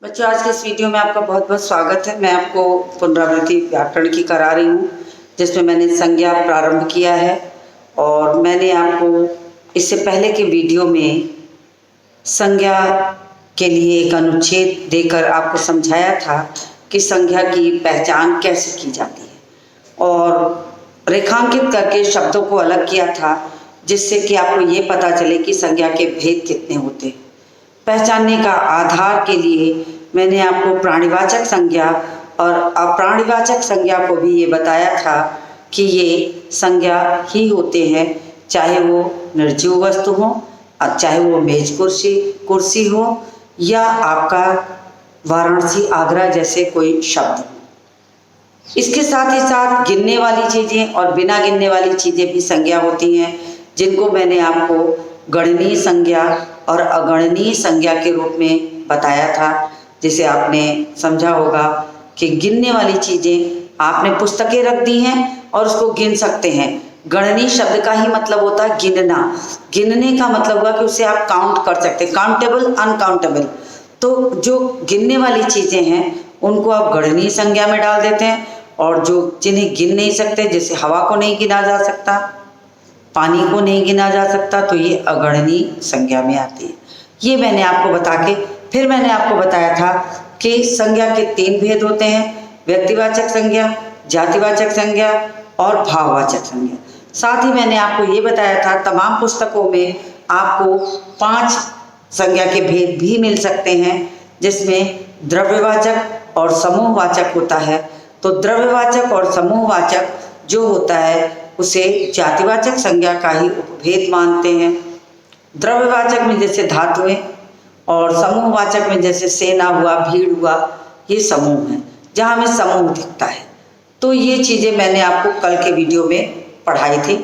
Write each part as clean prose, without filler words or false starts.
बच्चों, आज के इस वीडियो में आपका बहुत बहुत स्वागत है। मैं आपको पुनरावृत्ति व्याकरण की करा रही हूँ, जिसमें मैंने संज्ञा प्रारंभ किया है। और मैंने आपको इससे पहले के वीडियो में संज्ञा के लिए एक अनुच्छेद देकर आपको समझाया था कि संज्ञा की पहचान कैसे की जाती है, और रेखांकित करके शब्दों को अलग किया था, जिससे कि आपको ये पता चले कि संज्ञा के भेद कितने होते हैं। पहचानने का आधार के लिए मैंने आपको प्राणीवाचक संज्ञा और अप्राणीवाचक संज्ञा को भी ये बताया था कि ये संज्ञा ही होते हैं, चाहे वो निर्जीव वस्तु हो, चाहे वो मेज कुर्सी हो, या आपका वाराणसी आगरा जैसे कोई शब्द हो। इसके साथ ही साथ गिनने वाली चीज़ें और बिना गिनने वाली चीज़ें भी संज्ञा होती हैं, जिनको मैंने आपको गणनीय संज्ञा और अगणनीय संज्ञा के रूप में बताया था। जिसे आपने समझा होगा कि गिनने वाली चीज़ें आपने पुस्तकें रख दी हैं और उसको गिन सकते हैं। गणनीय शब्द का ही मतलब होता है गिनना। गिनने का मतलब हुआ कि उसे आप काउंट कर सकते हैं, काउंटेबल अनकाउंटेबल। तो जो गिनने वाली चीज़ें हैं उनको आप गणनीय संज्ञा में डाल देते हैं, और जो जिन्हें गिन नहीं सकते, जैसे हवा को नहीं गिना जा सकता, पानी को नहीं गिना जा सकता, तो ये अगणनीय संज्ञा में आती है। ये मैंने आपको बता के फिर मैंने आपको बताया था कि संज्ञा के 3 भेद होते हैं: व्यक्तिवाचक संज्ञा, जातिवाचक संज्ञा और भाववाचक संज्ञा। साथ ही मैंने आपको ये बताया था तमाम पुस्तकों में आपको 5 संज्ञा के भेद भी मिल सकते हैं, जिसमें द्रव्यवाचक और समूहवाचक होता है। तो द्रव्यवाचक और समूहवाचक जो होता है उसे जातिवाचक संज्ञा का ही उपभेद मानते हैं। द्रव्यवाचक में जैसे धातुएं, और समूहवाचक में जैसे सेना हुआ, भीड़ हुआ, ये समूह है जहाँ में समूह दिखता है। तो ये चीज़ें मैंने आपको कल के वीडियो में पढ़ाई थी,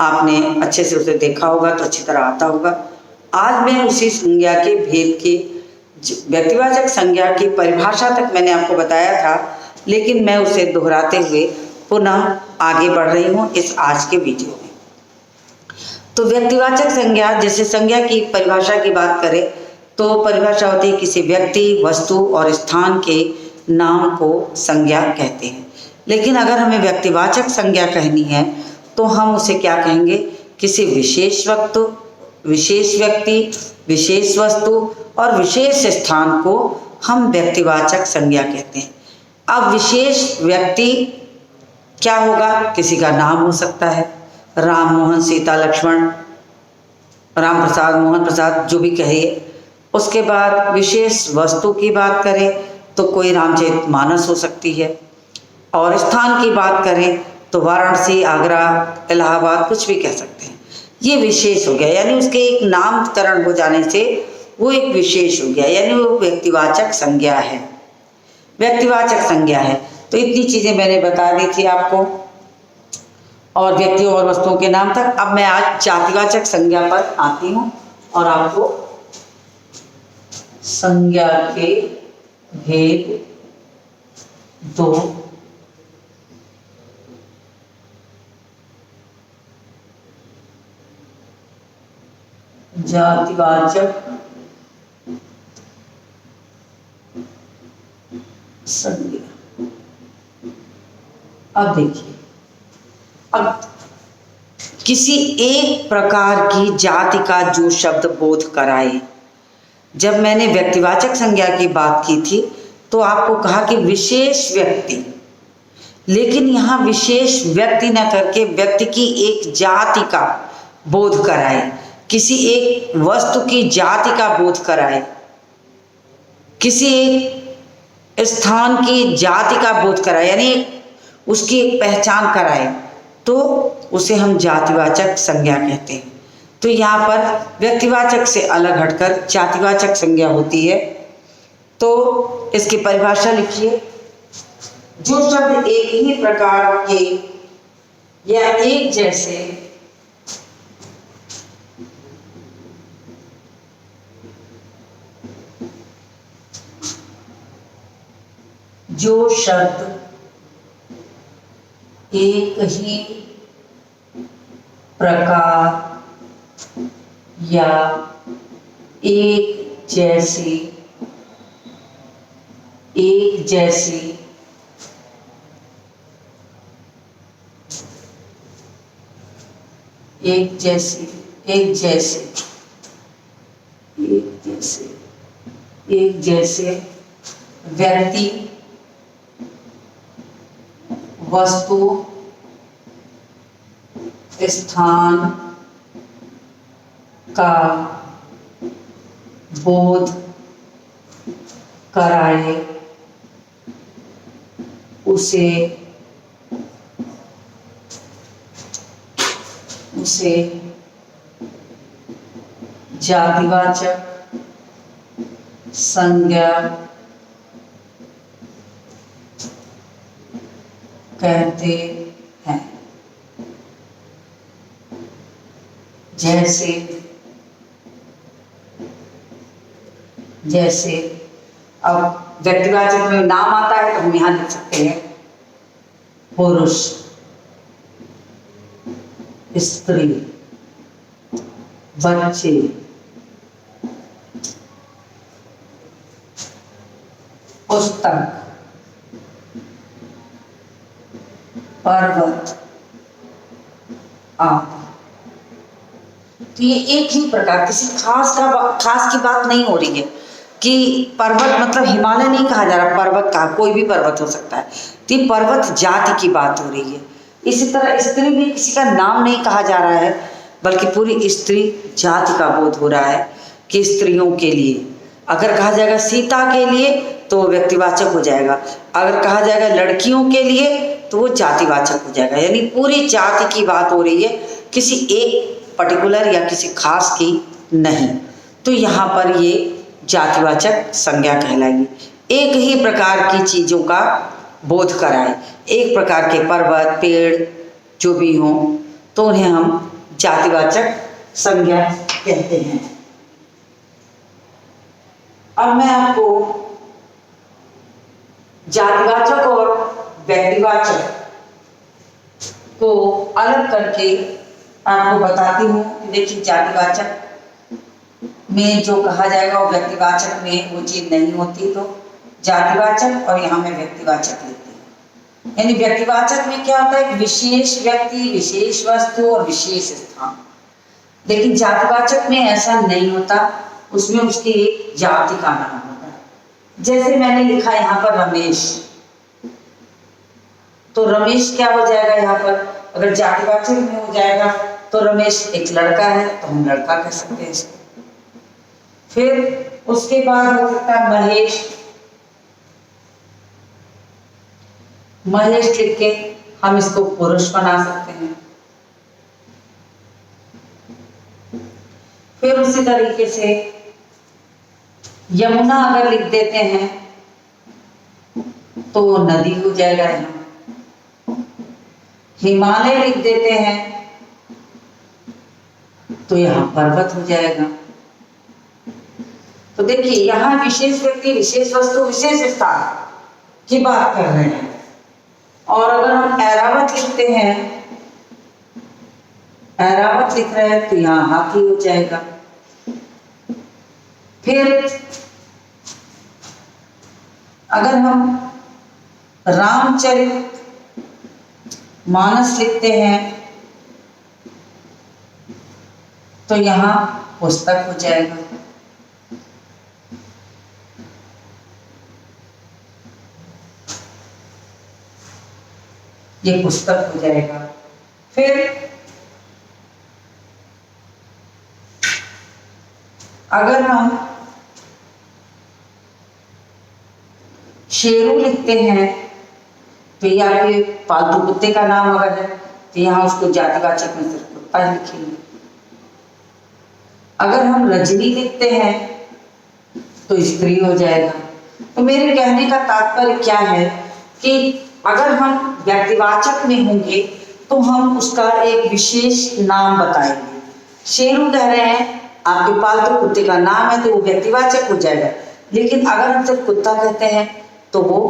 आपने अच्छे से उसे देखा होगा तो अच्छी तरह आता होगा। आज मैं उसी संज्ञा के भेद की व्यक्तिवाचक संज्ञा की परिभाषा तक मैंने आपको बताया था, लेकिन मैं उसे दोहराते हुए पुनः आगे बढ़ रही हूँ इस आज के वीडियो में। तो व्यक्तिवाचक संज्ञा, जैसे संज्ञा की परिभाषा की बात करें तो परिभाषा होती है किसी व्यक्ति, वस्तु और स्थान के नाम को संज्ञा कहते हैं। लेकिन अगर हमें व्यक्तिवाचक संज्ञा कहनी है तो हम उसे क्या कहेंगे? किसी विशेष वस्तु, विशेष व्यक्ति, विशेष वस्तु और विशेष स्थान को हम व्यक्तिवाचक संज्ञा कहते हैं। अब विशेष व्यक्ति क्या होगा? किसी का नाम हो सकता है, राम, मोहन, सीता, लक्ष्मण, राम प्रसाद, मोहन प्रसाद, जो भी कहिए। उसके बाद विशेष वस्तु की बात करें तो कोई रामचरितमानस हो सकती है, और स्थान की बात करें तो वाराणसी, आगरा, इलाहाबाद, कुछ भी कह सकते हैं। ये विशेष हो गया, यानी उसके एक नामकरण हो जाने से वो एक विशेष हो गया, यानी वो व्यक्तिवाचक संज्ञा है, व्यक्तिवाचक संज्ञा है। तो इतनी चीज़ें मैंने बता दी थी आपको, और व्यक्तियों और वस्तुओं के नाम तक। अब मैं आज जातिवाचक संज्ञा पर आती हूँ और आपको संज्ञा के भेद 2 जातिवाचक संज्ञा। अब देखिए, अब किसी एक प्रकार की जाति का जो शब्द बोध कराए। जब मैंने व्यक्तिवाचक संज्ञा की बात की थी तो आपको कहा कि विशेष व्यक्ति, लेकिन यहाँ विशेष व्यक्ति न करके व्यक्ति की एक जाति का बोध कराए, किसी एक वस्तु की जाति का बोध कराए, किसी एक स्थान की जाति का बोध कराए, यानी उसकी एक पहचान कराए, तो उसे हम जातिवाचक संज्ञा कहते हैं। तो यहाँ पर व्यक्तिवाचक से अलग हटकर जातिवाचक संज्ञा होती है। तो इसकी परिभाषा लिखिए: जो शब्द एक ही प्रकार के या एक जैसे जो शब्द एक ही प्रकार या एक जैसी एक जैसे, एक जैसे, एक जैसे, एक जैसे, एक जैसे व्यक्ति, वस्तु, स्थान का बोध कराए, उसे जातिवाचक संज्ञा कहते हैं। जैसे जैसे अब व्यक्तिवाचक में नाम आता है तो हम यहाँ लिख सकते हैं पुरुष, स्त्री, बच्चे, पुस्तक, पर्वत आदि। तो ये एक ही प्रकार, किसी खास की बात नहीं हो रही है कि पर्वत मतलब हिमालय नहीं कहा जा रहा, पर्वत का कोई भी पर्वत हो सकता है, तो ये पर्वत जाति की बात हो रही है। इसी तरह स्त्री भी किसी का नाम नहीं कहा जा रहा है, बल्कि पूरी स्त्री जाति का बोध हो रहा है कि स्त्रियों के लिए। अगर कहा जाएगा सीता के लिए तो वो व्यक्तिवाचक हो जाएगा, अगर कहा जाएगा लड़कियों के लिए तो वो जातिवाचक हो जाएगा। यानी पूरी जाति की बात हो रही है, किसी एक पर्टिकुलर या किसी खास की नहीं। तो यहाँ पर ये जातिवाचक संज्ञा कहलाएगी। एक ही प्रकार की चीज़ों का बोध कराए, एक प्रकार के पर्वत, पेड़ जो भी हों, तो उन्हें हम जातिवाचक संज्ञा कहते हैं। अब मैं आपको जातिवाचक और व्यक्तिवाचक को अलग करके आपको बताती हूँ कि देखिए जातिवाचक में जो कहा जाएगा वो व्यक्तिवाचक में वो चीज़ नहीं होती, तो जातिवाचक और यहाँ में व्यक्तिवाचक लेते हैं। यानी व्यक्तिवाचक में क्या होता है, विशेष व्यक्ति, विशेष वस्तु और विशेष स्थान। लेकिन जातिवाचक में ऐसा नहीं होता, उसमें उसकी एक जाति का नाम होता है। जैसे मैंने लिखा यहाँ पर रमेश, तो रमेश क्या हो जाएगा यहाँ पर, अगर जातिवाचक में हो जाएगा तो रमेश एक लड़का है तो हम लड़का कह सकते हैं इसको। फिर उसके बाद हो सकता है महेश, महेश लिख के हम इसको पुरुष बना सकते हैं। फिर उसी तरीके से यमुना अगर लिख देते हैं तो वो नदी हो जाएगा यहाँ। हिमालय लिख देते हैं तो यहाँ पर्वत हो जाएगा। तो देखिए यहाँ विशेष व्यक्ति, विशेष वस्तु, विशेष स्थान की बात कर रहे हैं। और अगर हम ऐरावत लिखते हैं, ऐरावत लिख रहे हैं तो यहाँ हाथी हो जाएगा। फिर अगर हम रामचरित मानस लिखते हैं तो यहाँ पुस्तक हो जाएगा। ये पुस्तक हो जाएगा। फिर अगर हम शेरू लिखते हैं तो या फिर पालतू कुत्ते का नाम अगर है तो यहाँ उसको जातिवाचक में सिर्फ कुत्ता ही लिखेंगे। अगर हम रजनी लिखते हैं तो स्त्री हो जाएगा। तो मेरे कहने का तात्पर्य क्या है कि अगर हम व्यक्तिवाचक में होंगे तो हम उसका एक विशेष नाम बताएंगे। शेरू कह रहे हैं, आपके पालतू कुत्ते का नाम है तो वो व्यक्तिवाचक हो जाएगा। लेकिन अगर हम सिर्फ कुत्ता कहते हैं तो वो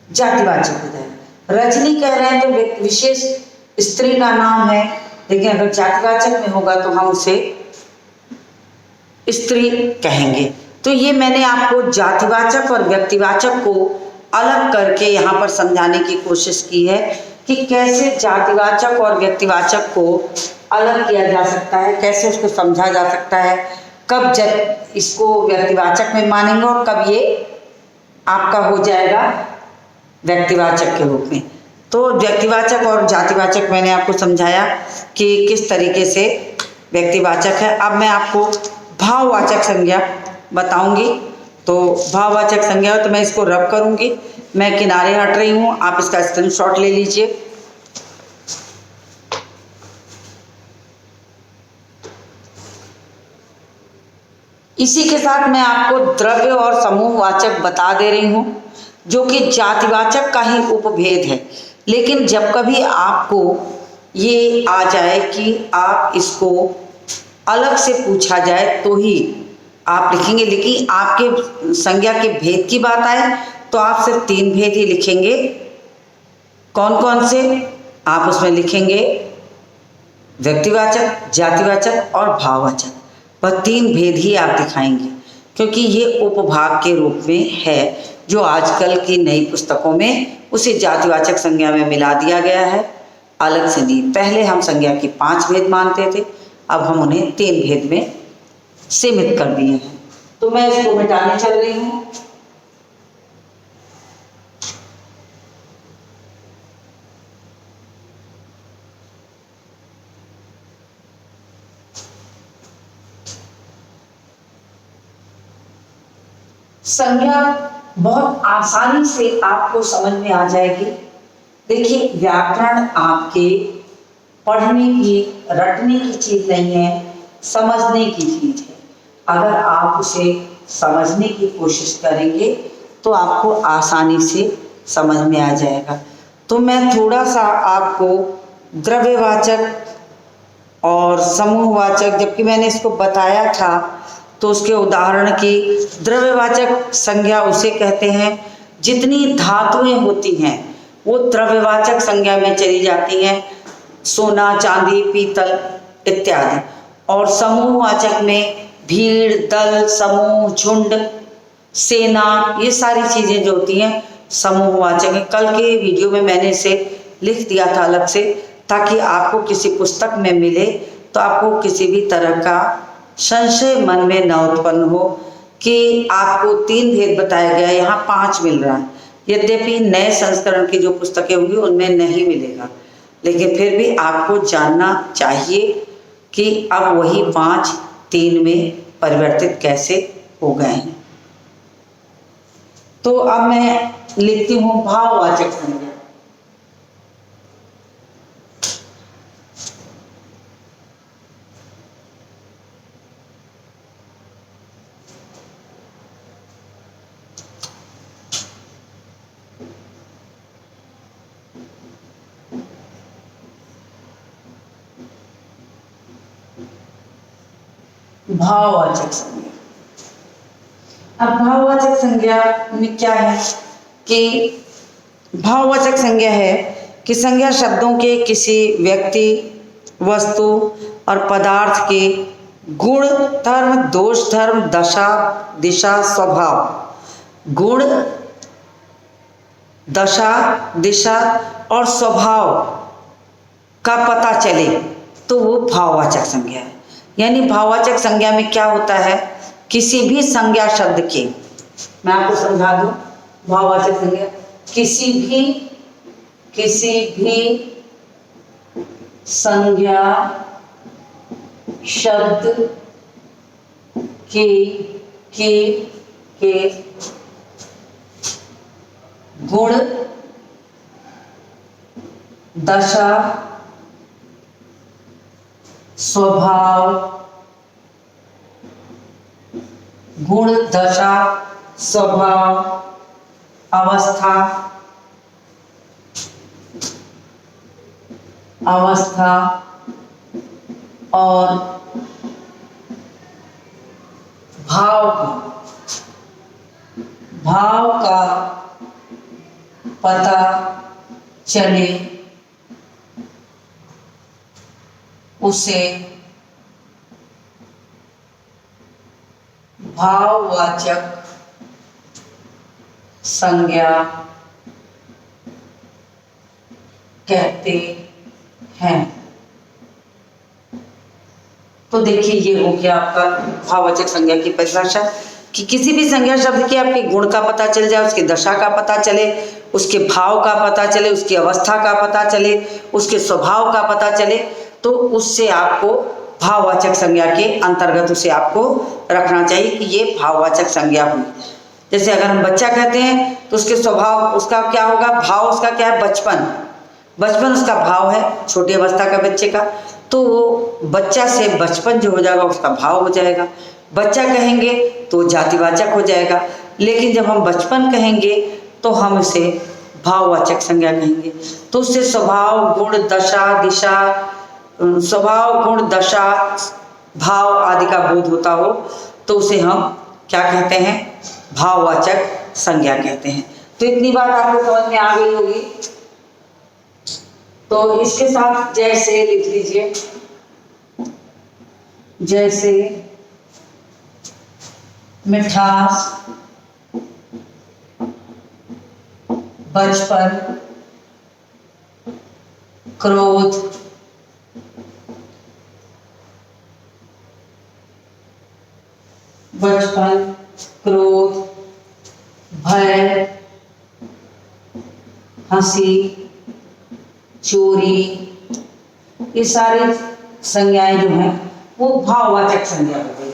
जातिवाचक हो जाएगा। रजनी कह रहे हैं तो विशेष स्त्री का नाम है, लेकिन अगर जातिवाचक में होगा तो हम उसे स्त्री कहेंगे। तो ये मैंने आपको जातिवाचक और व्यक्तिवाचक को अलग करके यहाँ पर समझाने की कोशिश की है कि कैसे जातिवाचक और व्यक्तिवाचक को अलग किया जा सकता है, कैसे उसको समझा जा सकता है, कब जब इसको व्यक्तिवाचक में मानेंगे और कब ये आपका हो जाएगा व्यक्तिवाचक के रूप में। तो व्यक्तिवाचक और जातिवाचक मैंने आपको समझाया कि किस तरीके से व्यक्तिवाचक है। अब मैं आपको भाववाचक संज्ञा बताऊंगी। तो भाववाचक संज्ञा तो मैं इसको रब करूंगी, मैं किनारे हट रही हूँ, आप इसका स्क्रीनशॉट ले लीजिए। इसी के साथ मैं आपको द्रव्य और समूहवाचक बता दे रही हूँ, जो कि जातिवाचक का ही उपभेद है। लेकिन जब कभी आपको ये आ जाए कि आप इसको अलग से पूछा जाए तो ही आप लिखेंगे, लेकिन आपके संज्ञा के भेद की बात आए तो आप सिर्फ 3 भेद ही लिखेंगे। कौन कौन से? आप उसमें लिखेंगे व्यक्तिवाचक, जातिवाचक और भाववाचक। वह 3 भेद ही आप दिखाएंगे, क्योंकि ये उपभाग के रूप में है जो आजकल की नई पुस्तकों में उसे जातिवाचक संज्ञा में मिला दिया गया है, अलग से नहीं। पहले हम संज्ञा के 5 भेद मानते थे, अब हम उन्हें 3 भेद में सीमित कर दिए हैं। तो मैं इसको मिटाने चल रही हूँ। संज्ञा बहुत आसानी से आपको समझ में आ जाएगी। देखिए, व्याकरण आपके पढ़ने की, रटने की चीज नहीं है, समझने की चीज है। अगर आप उसे समझने की कोशिश करेंगे तो आपको आसानी से समझ में आ जाएगा। तो मैं थोड़ा सा आपको द्रव्यवाचक और समूहवाचक, जबकि मैंने इसको बताया था तो उसके उदाहरण की, द्रव्यवाचक संज्ञा उसे कहते हैं जितनी धातुएं होती हैं वो द्रव्यवाचक संज्ञा में चली जाती हैं, सोना, चांदी, पीतल इत्यादि। और समूहवाचक में भीड़, दल, समूह, झुंड, सेना, ये सारी चीजें जो होती हैं समूहवाचक है। कल के वीडियो में मैंने इसे लिख दिया था अलग से, ताकि आपको किसी पुस्तक में मिले तो आपको किसी भी तरह का संशय मन में न उत्पन्न हो कि आपको 3 भेद बताया गया, यहाँ 5 मिल रहा है। यद्यपि नए संस्करण की जो पुस्तकें होंगी उनमें नहीं मिलेगा, लेकिन फिर भी आपको जानना चाहिए कि अब वही 5 3 में परिवर्तित कैसे हो गए हैं। तो अब मैं लिखती हूँ भाववाचक संज्ञा। भाववाचक संज्ञा। अब भाववाचक संज्ञा में क्या है कि भाववाचक संज्ञा है कि संज्ञा शब्दों के किसी व्यक्ति, वस्तु और पदार्थ के गुण, धर्म, दोष, धर्म, दशा, दिशा, स्वभाव, गुण, दशा, दिशा और स्वभाव का पता चले तो वो भाववाचक संज्ञा है। यानी भाववाचक संज्ञा में क्या होता है, किसी भी संज्ञा शब्द के, मैं आपको समझा दूं, भाववाचक संज्ञा किसी भी संज्ञा शब्द के गुण, दशा, स्वभाव, गुण, दशा, स्वभाव, अवस्था और भाव का पता चले उसे भाववाचक संज्ञा कहते हैं। तो देखिए ये हो गया आपका भाववाचक संज्ञा की परिभाषा कि किसी भी संज्ञा शब्द के आपके गुण का पता चल जाए, उसकी दशा का पता चले, उसके भाव का पता चले, उसकी अवस्था का पता चले, उसके स्वभाव का पता चले, तो उससे आपको भाववाचक संज्ञा के अंतर्गत उसे आपको रखना चाहिए कि ये भाववाचक संज्ञा हुई। जैसे अगर हम बच्चा कहते हैं तो उसके स्वभाव उसका क्या होगा, भाव उसका क्या है, बचपन। बचपन उसका भाव है, छोटी अवस्था का बच्चे का, तो वो बच्चा से बचपन जो हो जाएगा उसका भाव हो जाएगा। बच्चा कहेंगे तो जातिवाचक हो जाएगा, लेकिन जब हम बचपन कहेंगे तो हम उसे भाववाचक संज्ञा कहेंगे। तो उससे स्वभाव गुण दशा दिशा, स्वभाव गुण दशा भाव आदि का बोध होता हो तो उसे हम क्या कहते हैं, भाववाचक संज्ञा कहते हैं। तो इतनी बात आपको समझ में आ गई होगी। तो इसके साथ जैसे लिख लीजिए, जैसे मिठास, बचपन, क्रोध, बचपन, क्रोध, भय, हंसी, चोरी, ये सारी संज्ञाएं जो हैं वो भाववाचक संज्ञा हो गई।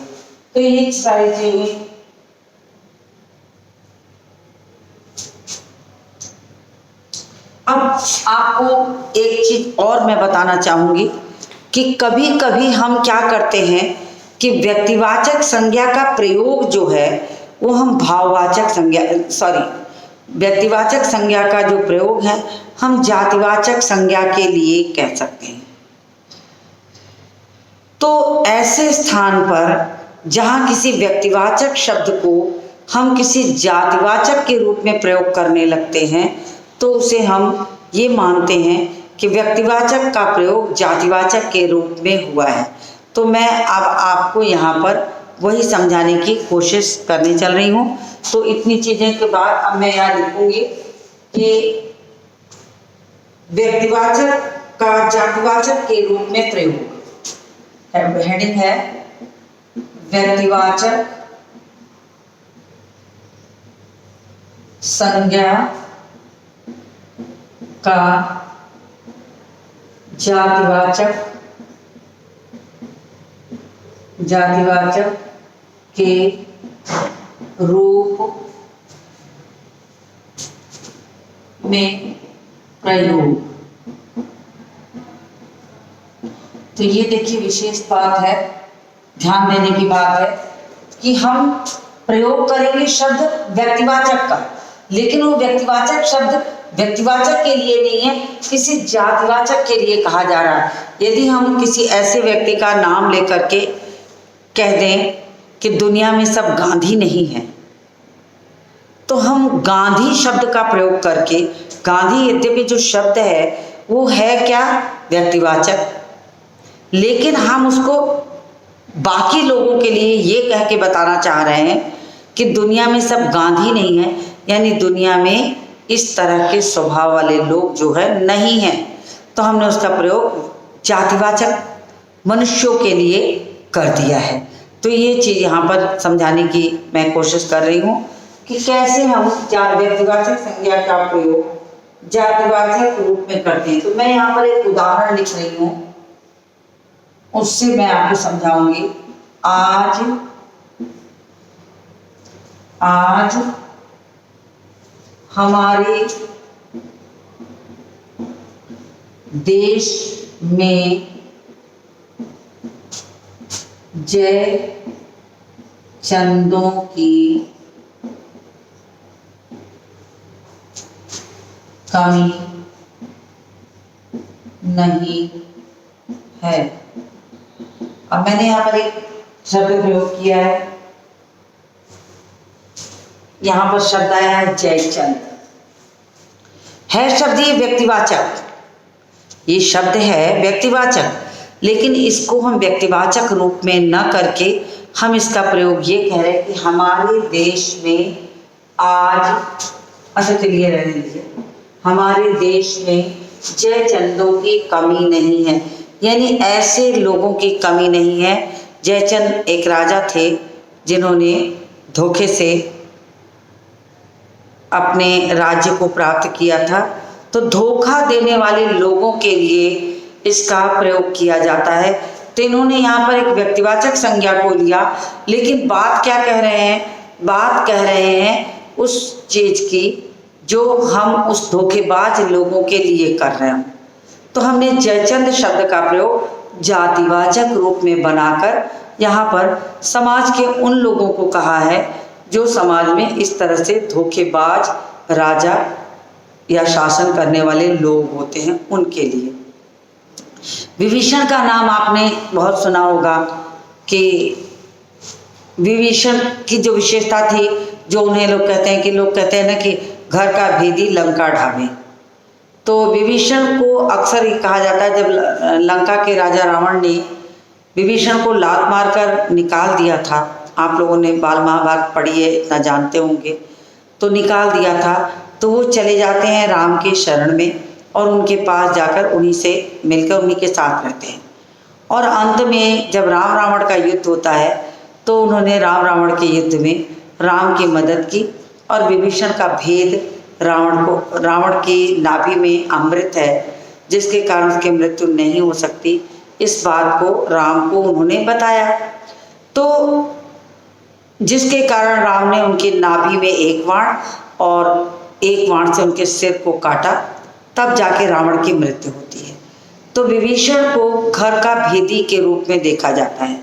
तो ये सारी चीजें अब आपको एक चीज और मैं बताना चाहूंगी कि कभी कभी हम क्या करते हैं कि व्यक्तिवाचक संज्ञा का प्रयोग जो है वो हम भाववाचक संज्ञा व्यक्तिवाचक संज्ञा का जो प्रयोग है हम जातिवाचक संज्ञा के लिए कह सकते हैं। तो ऐसे स्थान पर जहाँ किसी व्यक्तिवाचक शब्द को हम किसी जातिवाचक के रूप में प्रयोग करने लगते हैं तो उसे हम ये मानते हैं कि व्यक्तिवाचक का प्रयोग जातिवाचक के रूप में हुआ है। तो मैं अब आपको यहाँ पर वही समझाने की कोशिश करने चल रही हूँ। तो इतनी चीज़ें के बाद अब मैं यहाँ लिखूंगी कि व्यक्तिवाचक का जातिवाचक के रूप में प्रयोग, हेडिंग है व्यक्तिवाचक संज्ञा का जातिवाचक के रूप में प्रयोग। तो ये देखिए विशेष बात है, ध्यान देने की बात है कि हम प्रयोग करेंगे शब्द व्यक्तिवाचक का, लेकिन वो व्यक्तिवाचक शब्द व्यक्तिवाचक के लिए नहीं है, किसी जातिवाचक के लिए कहा जा रहा है। यदि हम किसी ऐसे व्यक्ति का नाम लेकर के कह दें कि दुनिया में सब गांधी नहीं है, तो हम गांधी शब्द का प्रयोग करके, गांधी यद्यपि जो शब्द है वो है क्या, व्यक्तिवाचक, लेकिन हम उसको बाकी लोगों के लिए ये कह के बताना चाह रहे हैं कि दुनिया में सब गांधी नहीं है, यानी दुनिया में इस तरह के स्वभाव वाले लोग जो है नहीं हैं। तो हमने उसका प्रयोग जातिवाचक मनुष्यों के लिए कर दिया है। तो ये चीज़ यहाँ पर समझाने की मैं कोशिश कर रही हूँ कि कैसे हम व्यक्तिवाचक संज्ञा का प्रयोग जातिवाचक रूप में करते हैं। तो मैं यहाँ पर एक उदाहरण लिख रही हूँ, उससे मैं आपको समझाऊंगी। आज हमारे देश में जय चंदों की कमी नहीं है। अब मैंने यहाँ पर एक शब्द प्रयोग किया है, यहाँ पर शब्द आया है जयचंद। है शब्द ये व्यक्तिवाचक, ये शब्द है व्यक्तिवाचक, लेकिन इसको हम व्यक्तिवाचक रूप में न करके हम इसका प्रयोग ये कह रहे हैं कि हमारे देश में आज, अच्छा चलिए रहने दीजिए, हमारे देश में जयचंदों की कमी नहीं है, यानी ऐसे लोगों की कमी नहीं है। जयचंद एक राजा थे जिन्होंने धोखे से अपने राज्य को प्राप्त किया था। तो धोखा देने वाले लोगों के लिए इसका प्रयोग किया जाता है। तो इन्होंने यहाँ पर एक व्यक्तिवाचक संज्ञा को लिया, लेकिन बात क्या कह रहे हैं? बात कह रहे हैं उस चीज की जो हम उस धोखेबाज लोगों के लिए कर रहे हैं। तो हमने जयचंद शब्द का प्रयोग जातिवाचक रूप में बनाकर यहाँ पर समाज के उन लोगों को कहा है जो समाज में इस तरह से धोखेबाज राजा या शासन करने वाले लोग होते हैं, उनके लिए। विभीषण का नाम आपने बहुत सुना होगा कि विभीषण की जो विशेषता थी, जो उन्हें लोग कहते हैं कि लोग कहते हैं ना कि घर का भेदी लंका ढाबे। तो विभीषण को अक्सर ये कहा जाता है, जब लंका के राजा रावण ने विभीषण को लात मारकर निकाल दिया था, आप लोगों ने बाल महाभारत पढ़ी है, इतना जानते होंगे, तो निकाल दिया था, तो वो चले जाते हैं राम के शरण में और उनके पास जाकर उन्हीं से मिलकर उन्हीं के साथ रहते हैं। और अंत में जब राम रावण का युद्ध होता है तो उन्होंने राम रावण के युद्ध में राम की मदद की और विभीषण का भेद रावण की नाभि में अमृत है जिसके कारण उसकी मृत्यु नहीं हो सकती, इस बात को राम को उन्होंने बताया। तो जिसके कारण राम ने उनकी नाभि में एक बाण और एक बाण से उनके सिर को काटा, तब जाके रावण की मृत्यु होती है। तो विभीषण को घर का भेदी के रूप में देखा जाता है।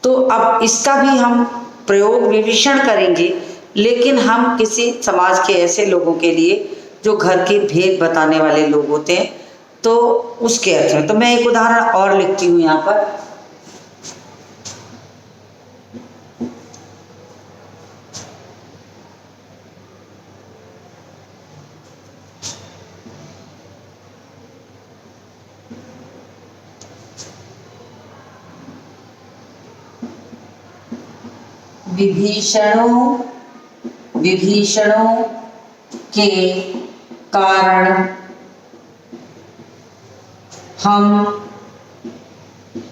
तो अब इसका भी हम प्रयोग विभीषण करेंगे, लेकिन हम किसी समाज के ऐसे लोगों के लिए जो घर के भेद बताने वाले लोग होते हैं, तो उसके अर्थ में। तो मैं एक उदाहरण और लिखती हूँ यहाँ पर। विभीषणों के कारण हम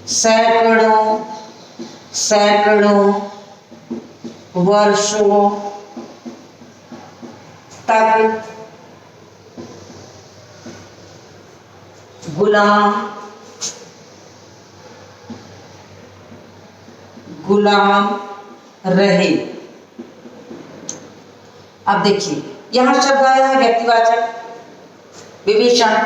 सैकड़ों वर्षों तक गुलाम रहे। अब देखिए यहां शब्द आया है व्यक्तिवाचक विभीषण,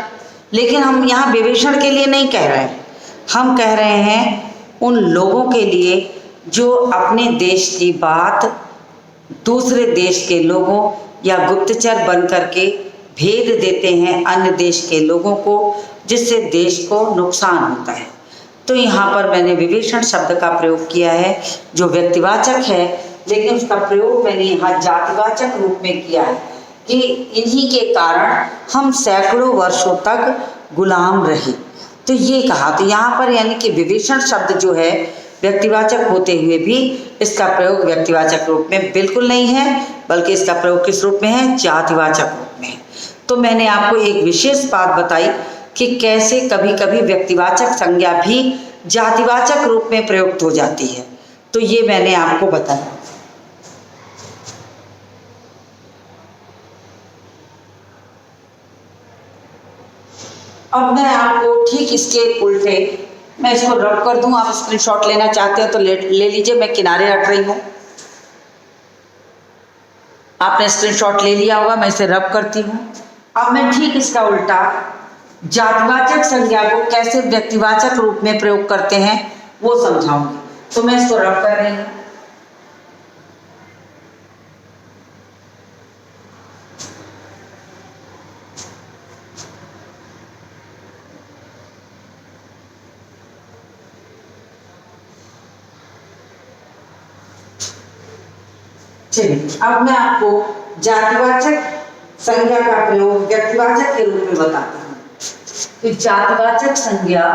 लेकिन हम यहाँ विभीषण के लिए नहीं कह रहे हैं, हम कह रहे हैं उन लोगों के लिए जो अपने देश की बात दूसरे देश के लोगों या गुप्तचर बन करके भेद देते हैं अन्य देश के लोगों को, जिससे देश को नुकसान होता है। तो यहाँ पर मैंने विभीषण शब्द का प्रयोग किया है जो व्यक्तिवाचक है, लेकिन उसका प्रयोग मैंने यहाँ जातिवाचक रूप में किया है कि इन्हीं के कारण हम सैकड़ों वर्षों तक गुलाम रहे। तो ये कहा, तो यहाँ पर यानी कि विभीषण शब्द जो है व्यक्तिवाचक होते हुए भी इसका प्रयोग व्यक्तिवाचक रूप में बिल्कुल नहीं है, बल्कि इसका प्रयोग किस रूप में है? जातिवाचक रूप में है। तो मैंने आपको एक विशेष बात बताई कि कैसे कभी कभी व्यक्तिवाचक संज्ञा भी जातिवाचक रूप में प्रयुक्त हो जाती है, तो ये मैंने आपको बताया। अब मैं आपको ठीक इसके उल्टे, मैं इसको रब कर दूं, आप स्क्रीनशॉट लेना चाहते हो तो ले लीजिए, मैं किनारे हट रही हूँ। आपने स्क्रीनशॉट ले लिया होगा, मैं इसे रब करती हूँ। अब मैं ठीक इसका उल्टा जातिवाचक संज्ञा को कैसे व्यक्तिवाचक रूप में प्रयोग करते हैं वो समझाऊंगी। तो मैं इसको रब कर रही हूँ। चलिए अब मैं आपको जातिवाचक संज्ञा का प्रयोग व्यक्तिवाचक के रूप में बताती हूँ। कि जातिवाचक संज्ञा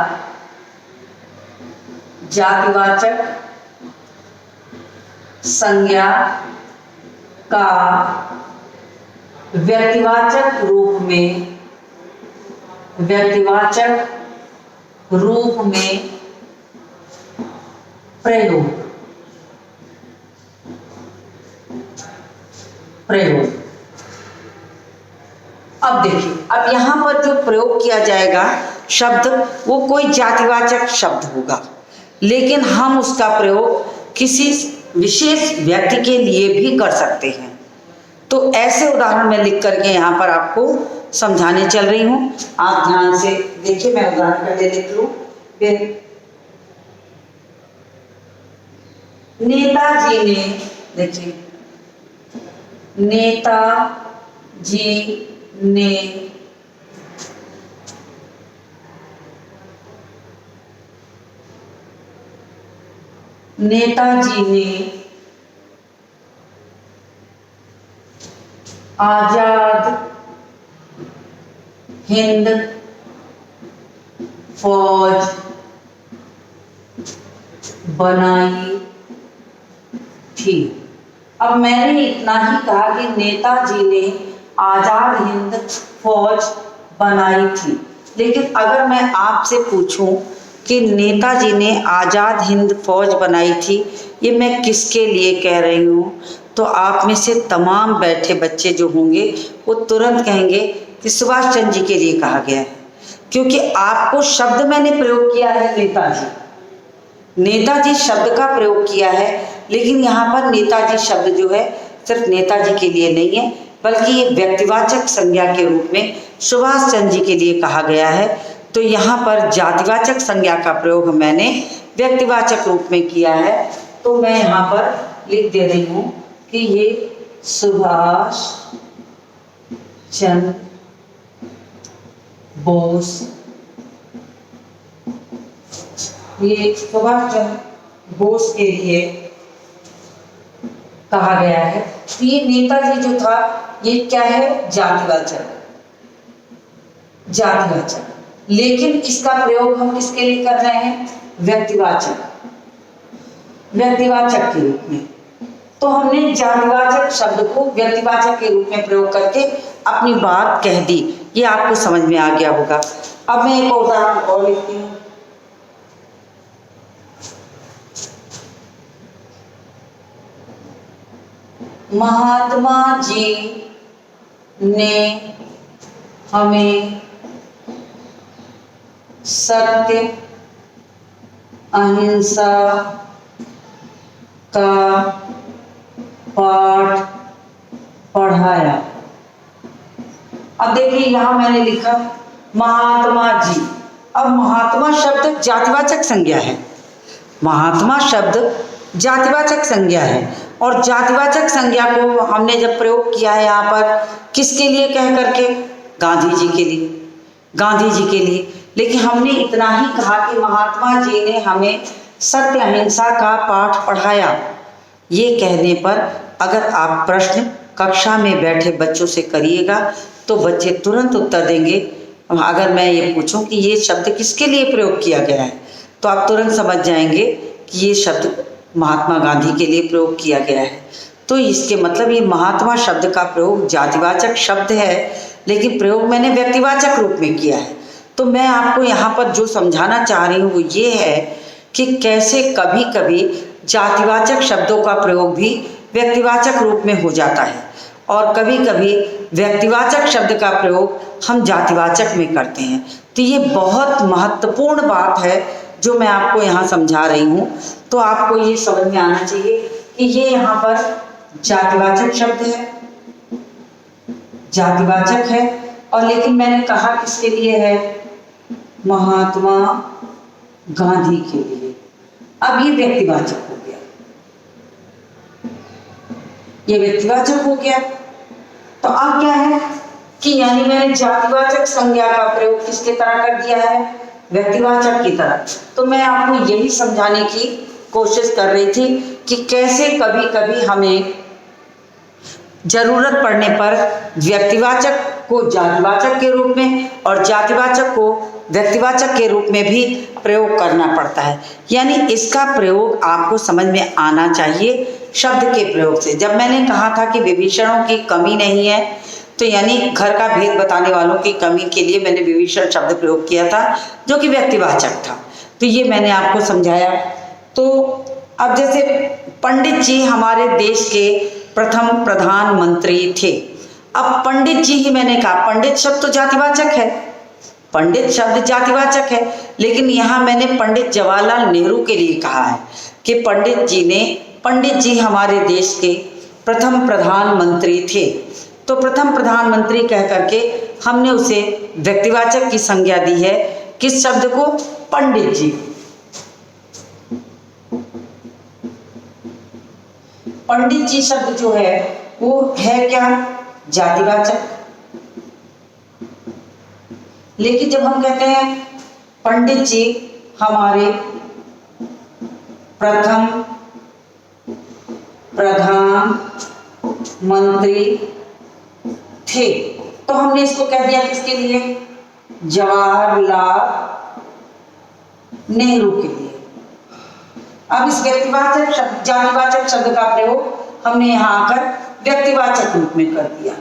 जातिवाचक संज्ञा का व्यक्तिवाचक रूप में प्रयोग। अब देखिए, अब यहाँ पर जो प्रयोग किया जाएगा शब्द, वो कोई जातिवाचक शब्द होगा, लेकिन हम उसका प्रयोग किसी विशेष व्यक्ति के लिए भी कर सकते हैं। तो ऐसे उदाहरण मैं लिख करके यहाँ पर आपको समझाने चल रही हूँ। आप ध्यान से देखिए, मैं उदाहरण पहले लिख लूँ। नेताजी ने, देखिए, नेताजी ने आजाद हिंद फौज बनाई थी। अब मैंने इतना ही कहा कि नेताजी ने आजाद हिंद फौज बनाई थी, लेकिन अगर मैं आपसे पूछूं कि नेताजी ने आजाद हिंद फौज बनाई थी, ये मैं किसके लिए कह रही हूँ, तो आप में से तमाम बैठे बच्चे जो होंगे वो तुरंत कहेंगे कि सुभाष चंद्र जी के लिए कहा गया है, क्योंकि आपको शब्द मैंने प्रयोग किया है नेताजी शब्द का प्रयोग किया है, लेकिन यहाँ पर नेताजी शब्द जो है सिर्फ नेताजी के लिए नहीं है, बल्कि ये व्यक्तिवाचक संज्ञा के रूप में सुभाष चंद्र जी के लिए कहा गया है। तो यहाँ पर जातिवाचक संज्ञा का प्रयोग मैंने व्यक्तिवाचक रूप में किया है। तो मैं यहाँ पर लिख दे रही हूँ कि ये सुभाष चंद्र बोस, ये सुभाष चंद्र बोस के लिए कहा गया है। तो ये नेताजी जो था ये क्या है, जातिवाचक, लेकिन इसका प्रयोग हम किसके लिए कर रहे हैं, व्यक्तिवाचक के रूप में। तो हमने जातिवाचक शब्द को व्यक्तिवाचक के रूप में प्रयोग करके अपनी बात कह दी। ये आपको समझ में आ गया होगा। अब मैं एक उदाहरण और लिखती हूँ। महात्मा जी ने हमें सत्य, अहिंसा का पाठ पढ़ाया। अब देखिए, यहाँ मैंने लिखा महात्मा जी। अब महात्मा शब्द जातिवाचक संज्ञा है, महात्मा शब्द जातिवाचक संज्ञा है, और जातिवाचक संज्ञा को हमने जब प्रयोग किया है यहाँ पर किसके लिए कह करके, गांधी जी के लिए। लेकिन हमने इतना ही कहा कि महात्मा जी ने हमें सत्य अहिंसा का पाठ पढ़ाया। ये कहने पर अगर आप प्रश्न कक्षा में बैठे बच्चों से करिएगा तो बच्चे तुरंत उत्तर देंगे। अगर मैं ये पूछूं कि ये शब्द किसके लिए प्रयोग किया गया है, तो आप तुरंत समझ जाएंगे कि ये शब्द महात्मा गांधी के लिए प्रयोग किया गया है। तो इसके मतलब ये महात्मा शब्द का प्रयोग जातिवाचक शब्द है, लेकिन प्रयोग मैंने व्यक्तिवाचक रूप में किया है। तो मैं आपको यहाँ पर जो समझाना चाह रही हूँ वो ये है कि कैसे कभी कभी जातिवाचक शब्दों का प्रयोग भी व्यक्तिवाचक रूप में हो जाता है, और कभी कभी व्यक्तिवाचक शब्द का प्रयोग हम जातिवाचक में करते हैं। तो ये बहुत महत्वपूर्ण बात है जो मैं आपको यहाँ समझा रही हूँ। तो आपको ये समझ में आना चाहिए कि ये यहाँ पर जातिवाचक शब्द है, जातिवाचक है, और लेकिन मैंने कहा किसके लिए है, महात्मा गांधी के लिए। अब ये व्यक्तिवाचक हो गया, ये व्यक्तिवाचक हो गया। तो अब क्या है कि यानी मैंने जातिवाचक संज्ञा का प्रयोग किसके तरह कर दिया है, व्यक्तिवाचक की तरह। तो मैं आपको यही समझाने की कोशिश कर रही थी कि कैसे कभी कभी हमें जरूरत पड़ने पर व्यक्तिवाचक को जातिवाचक के रूप में और जातिवाचक को व्यक्तिवाचक के रूप में भी प्रयोग करना पड़ता है। यानी इसका प्रयोग आपको समझ में आना चाहिए, शब्द के प्रयोग से। जब मैंने कहा था कि विभीषणों की कमी नहीं है, तो यानी घर का भेद बताने वालों की कमी के लिए मैंने विभीषण शब्द प्रयोग किया था, जो कि व्यक्तिवाचक था। तो ये मैंने आपको समझाया। तो अब जैसे पंडित जी हमारे देश के प्रथम प्रधानमंत्री थे। अब पंडित जी ही मैंने कहा, पंडित शब्द तो जातिवाचक है, पंडित शब्द जातिवाचक है, लेकिन यहाँ मैंने पंडित जवाहरलाल नेहरू के लिए कहा है कि पंडित जी हमारे देश के प्रथम प्रधानमंत्री थे। तो प्रथम प्रधानमंत्री कह करके हमने उसे व्यक्तिवाचक की संज्ञा दी है। किस शब्द को? पंडित जी। पंडित जी शब्द जो है वो है क्या? जातिवाचक। लेकिन जब हम कहते हैं पंडित जी हमारे प्रथम प्रधानमंत्री थे, तो हमने इसको कह दिया किसके लिए? जवाहरलाल नेहरू के लिए। अब इस व्यक्तिवाचक शब्द जातिवाचक शब्द का प्रयोग हमने यहां आकर व्यक्तिवाचक रूप में कर दिया।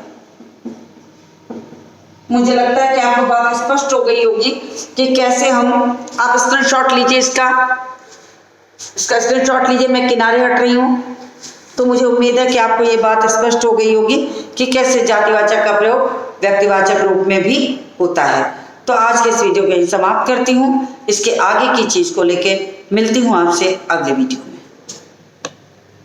मुझे लगता है कि आपको बात स्पष्ट हो गई होगी कि कैसे आप स्क्रीनशॉट लीजिए, इसका स्क्रीनशॉट लीजिए, मैं किनारे हट रही हूं। तो मुझे उम्मीद है कि आपको ये बात स्पष्ट हो गई होगी कि कैसे जातिवाचक का प्रयोग व्यक्तिवाचक रूप में भी होता है। तो आज के इस वीडियो को यहीं समाप्त करती हूँ। इसके आगे की चीज को लेके मिलती हूँ आपसे अगले वीडियो में।